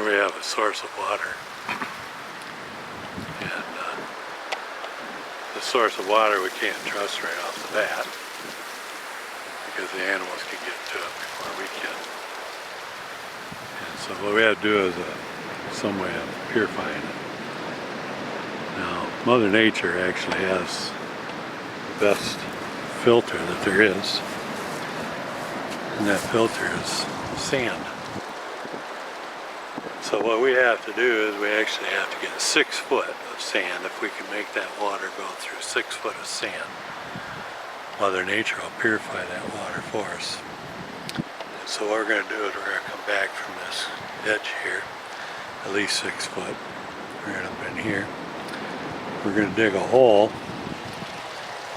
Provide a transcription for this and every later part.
Here we have a source of water, and the source of water we can't trust right off the bat because the animals can get to it before we can. And so what we have to do is some way of purifying it. Now, Mother Nature actually has the best filter that there is, and that filter is sand. So what we have to do is we actually have to get 6 foot of sand. If we can make that water go through 6 foot of sand, Mother Nature will purify that water for us. And so what we're going to do is we're going to come back from this edge here, at least 6 foot, right up in here. We're going to dig a hole.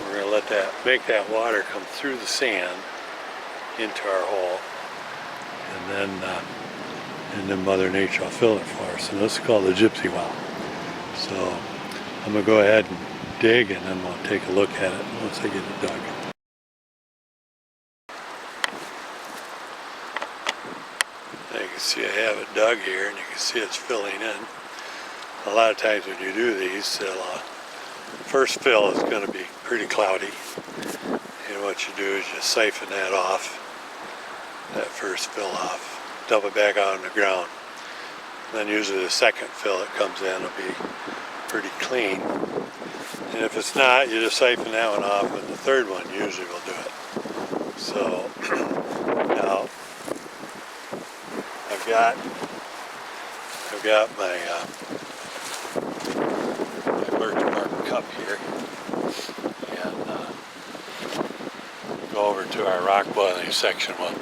We're going to make that water come through the sand into our hole, and then Mother Nature will fill it for us. And this is called the Gypsy Well. So I'm going to go ahead and dig, and then we'll take a look at it once I get it dug. Now you can see I have it dug here, and you can see it's filling in. A lot of times when you do these, first fill is going to be pretty cloudy. And what you do is you siphon that off, that first fill off, dump it back out on the ground. And then usually the second fill that comes in will be pretty clean. And if it's not, you just siphon that one off, and the third one usually will do it. So now I've got my birch bark cup here, and go over to our rock boiling section. We'll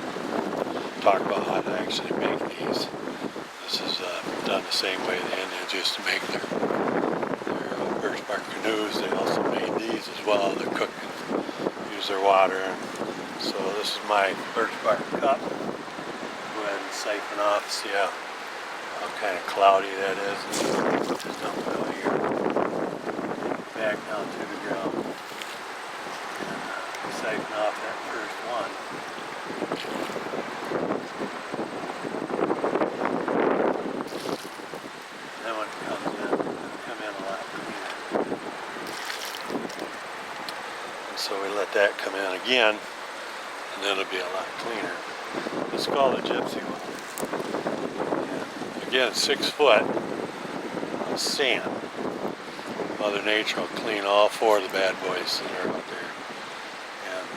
talk about how to actually make these. This is done the same way the Indians used to make their birch bark canoes. They also made these as well. They cook and use their water. So this is my birch bark cup. Go ahead and siphon off. See how kind of cloudy that is. Just dump it out here, back down to the ground, and siphon off that first one. And then when it comes in, it'll come in a lot cleaner. And so we let that come in again, and then it'll be a lot cleaner. It's called a Gypsy Well. Again, 6 foot of sand. Mother Nature will clean all 4 of the bad boys that are out there, and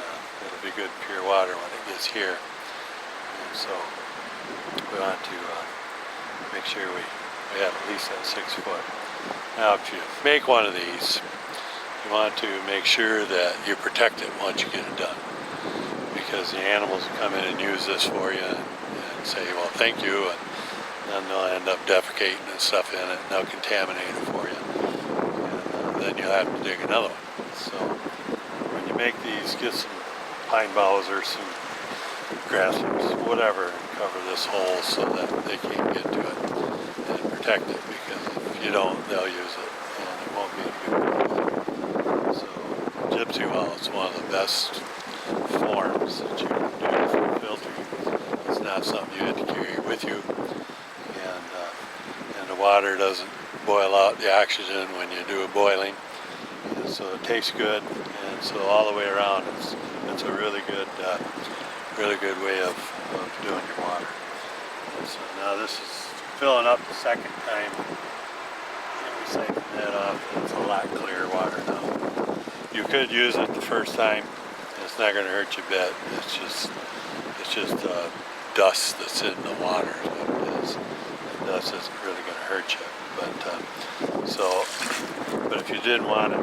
it'll be good pure water when it gets here. And so we want to make sure we have at least that 6 foot. Now, if you make one of these, you want to make sure that you protect it once you get it done, because the animals will come in and use this for you and say, well, thank you, and then they'll end up defecating and stuff in it, and they'll contaminate it for you. And then you'll have to dig another one. So when you make these, get some pine boughs or some grass roots, whatever, and cover this hole so that they can't get to it, and protect it, because if you don't, they'll use it, and it won't be a good. So Gypsy Well is one of the best forms that you can do for filtering. It's not something you have to carry with you. And the water doesn't boil out the oxygen when you do a boiling, and so it tastes good, and so all the way around it's a really good way of doing your water. And so now this is filling up the second time, and we siphon that off, and it's a lot clearer water now. You could use it the first time, and it's not going to hurt you a bit. It's just dust that's in the water is what it is. The dust isn't really going to hurt you, but if you didn't want it,